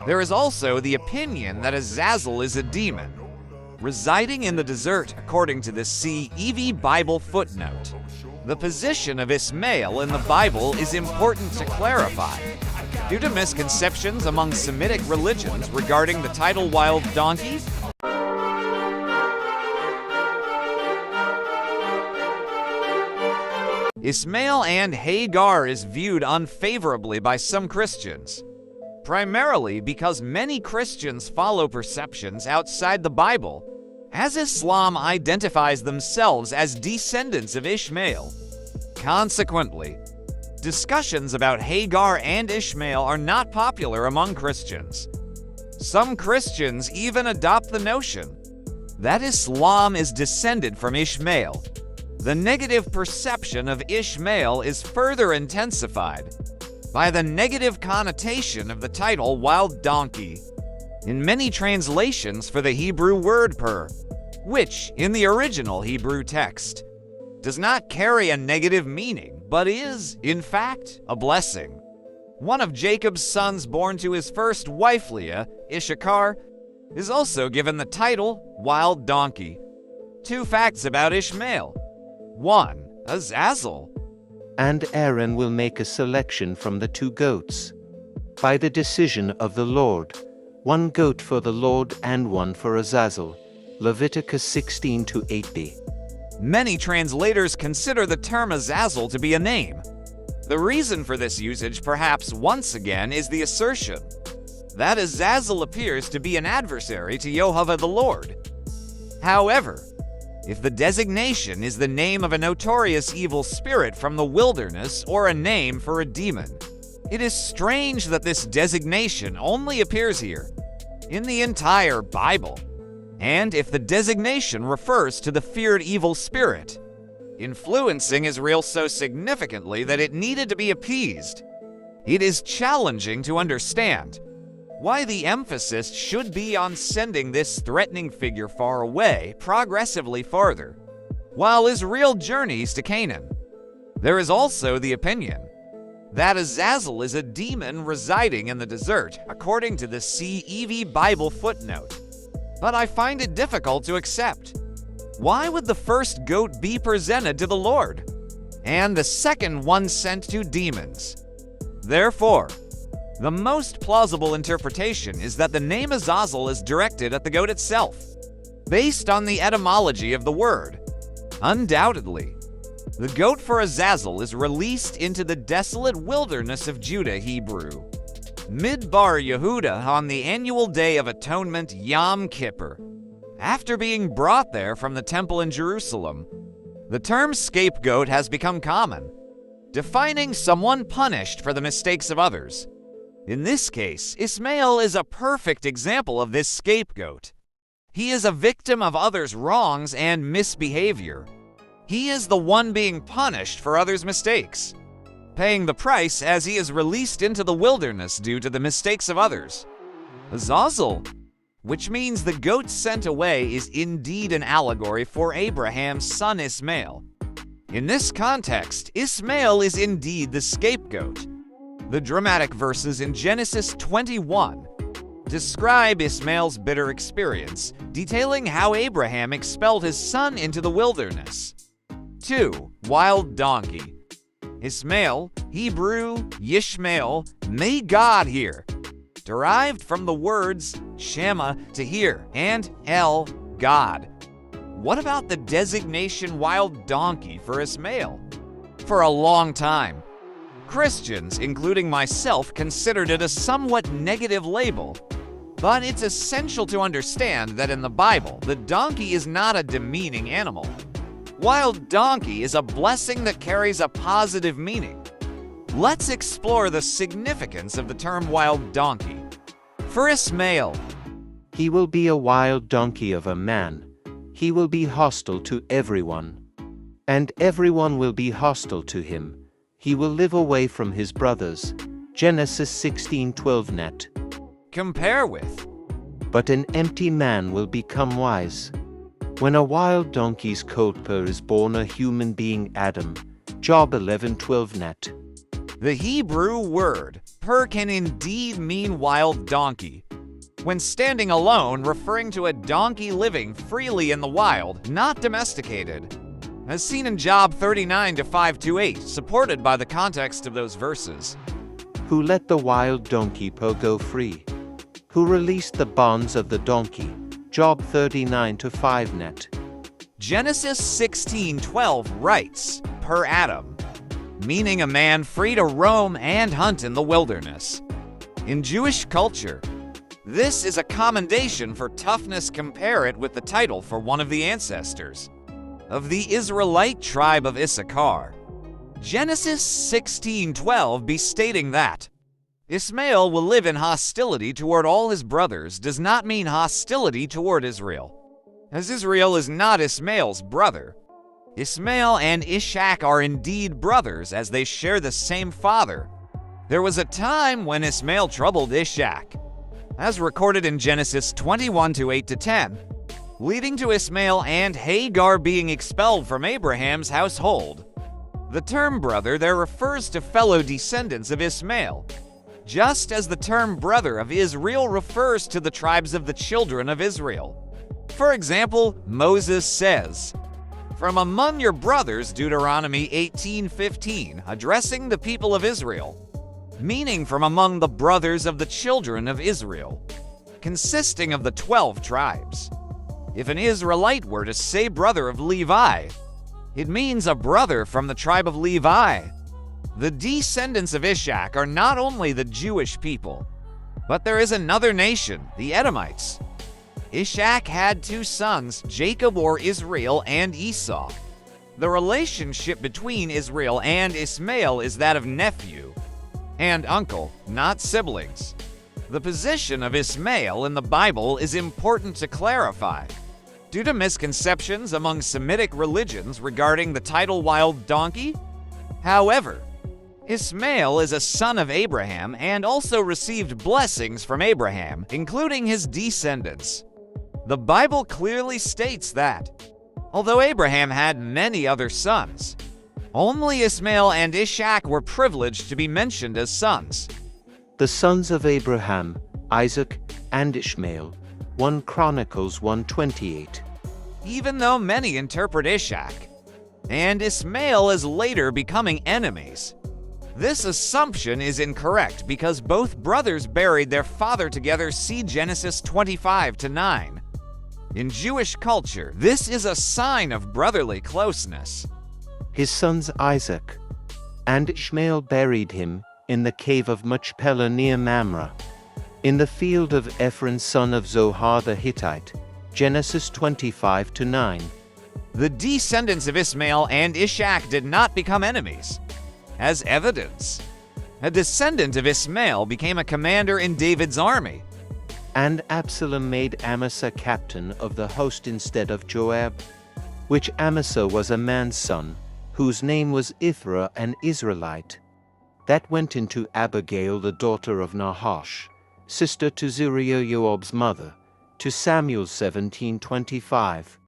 There is also the opinion that Azazel is a demon, residing in the desert according to the CEV Bible footnote. The position of Ishmael in the Bible is important to clarify. Due to misconceptions among Semitic religions regarding the title wild donkey, Ishmael and Hagar is viewed unfavorably by some Christians, primarily because many Christians follow perceptions outside the Bible, as Islam identifies themselves as descendants of Ishmael. Consequently, discussions about Hagar and Ishmael are not popular among Christians. Some Christians even adopt the notion that Islam is descended from Ishmael. The negative perception of Ishmael is further intensified by the negative connotation of the title wild donkey in many translations for the Hebrew word PERE, which, in the original Hebrew text, does not carry a negative meaning, but is, in fact, a blessing. One of Jacob's sons born to his first wife Leah, Ishakar, is also given the title wild donkey. 2 facts about Ishmael. 1. Azazel. And Aaron will make a selection from the 2 goats, by the decision of the Lord, 1 goat for the Lord and 1 for Azazel. Leviticus 16-8b. Many translators consider the term Azazel to be a name. The reason for this usage, perhaps once again, is the assertion that Azazel appears to be an adversary to Yehovah the Lord. However, if the designation is the name of a notorious evil spirit from the wilderness or a name for a demon, it is strange that this designation only appears here in the entire Bible. And if the designation refers to the feared evil spirit, influencing Israel so significantly that it needed to be appeased, it is challenging to understand why the emphasis should be on sending this threatening figure far away, progressively farther, while Israel journeys to Canaan. There is also the opinion that Azazel is a demon residing in the desert, according to the CEV Bible footnote. But I find it difficult to accept. Why would the first goat be presented to the Lord, and the second one sent to demons? Therefore, the most plausible interpretation is that the name Azazel is directed at the goat itself, based on the etymology of the word. Undoubtedly, the goat for Azazel is released into the desolate wilderness of Judah, Hebrew Midbar Yehuda, on the annual Day of Atonement Yom Kippur. After being brought there from the temple in Jerusalem, the term scapegoat has become common, defining someone punished for the mistakes of others. In this case, Ishmael is a perfect example of this scapegoat. He is a victim of others' wrongs and misbehavior. He is the one being punished for others' mistakes, paying the price as he is released into the wilderness due to the mistakes of others. Azazel, which means the goat sent away, is indeed an allegory for Abraham's son Ishmael. In this context, Ishmael is indeed the scapegoat. The dramatic verses in Genesis 21 describe Ishmael's bitter experience, detailing how Abraham expelled his son into the wilderness. 2. Wild donkey. Ishmael, Hebrew, Yishmael, may God hear, derived from the words Shema, to hear, and El, God. What about the designation wild donkey for Ishmael? For a long time, Christians, including myself, considered it a somewhat negative label. But it's essential to understand that in the Bible, the donkey is not a demeaning animal. Wild donkey is a blessing that carries a positive meaning. Let's explore the significance of the term wild donkey. For Ishmael, he will be a wild donkey of a man. He will be hostile to everyone, and everyone will be hostile to him. He will live away from his brothers. Genesis 16:12 net. Compare with, but an empty man will become wise. When a wild donkey's colt is born a human being, Adam. Job 11:12 net. The Hebrew word PERE can indeed mean wild donkey, when standing alone, referring to a donkey living freely in the wild, not domesticated, as seen in Job 39-528, supported by the context of those verses. Who let the wild donkey go free? Who released the bonds of the donkey? Job 39-5 net. Genesis 16:12 writes, per Adam, meaning a man free to roam and hunt in the wilderness. In Jewish culture, this is a commendation for toughness. Compare it with the title for one of the ancestors of the Israelite tribe of Ishakar. Genesis 16:12 be stating that Ishmael will live in hostility toward all his brothers does not mean hostility toward Israel, as Israel is not Ishmael's brother. Ishmael and Ishak are indeed brothers, as they share the same father. There was a time when Ishmael troubled Ishak, as recorded in Genesis 21:8-10, leading to Ishmael and Hagar being expelled from Abraham's household. The term brother there refers to fellow descendants of Ishmael, just as the term brother of Israel refers to the tribes of the children of Israel. For example, Moses says, "From among your brothers," Deuteronomy 18:15, addressing the people of Israel, meaning from among the brothers of the children of Israel, consisting of the 12 tribes. If an Israelite were to say brother of Levi, it means a brother from the tribe of Levi. The descendants of Ishak are not only the Jewish people, but there is another nation, the Edomites. Ishak had 2 sons, Jacob or Israel and Esau. The relationship between Israel and Ishmael is that of nephew and uncle, not siblings. The position of Ishmael in the Bible is important to clarify, due to misconceptions among Semitic religions regarding the title wild donkey. However, Ishmael is a son of Abraham and also received blessings from Abraham, including his descendants. The Bible clearly states that, although Abraham had many other sons, only Ishmael and Ishak were privileged to be mentioned as sons. The sons of Abraham, Isaac, and Ishmael, 1 Chronicles 1:28. Even though many interpret Ishak and Ishmael as later becoming enemies, this assumption is incorrect because both brothers buried their father together. See Genesis 25-9. In Jewish culture, this is a sign of brotherly closeness. His sons Isaac and Ishmael buried him in the cave of Machpelah near Mamre, in the field of Ephron son of Zohar the Hittite. Genesis 25-9. The descendants of Ishmael and Ishak did not become enemies. As evidence, a descendant of Ishmael became a commander in David's army. And Absalom made Amasa captain of the host instead of Joab, which Amasa was a man's son, whose name was Ithra, an Israelite, that went into Abigail the daughter of Nahash, sister to Zeruiah Joab's mother, to Samuel 17:25.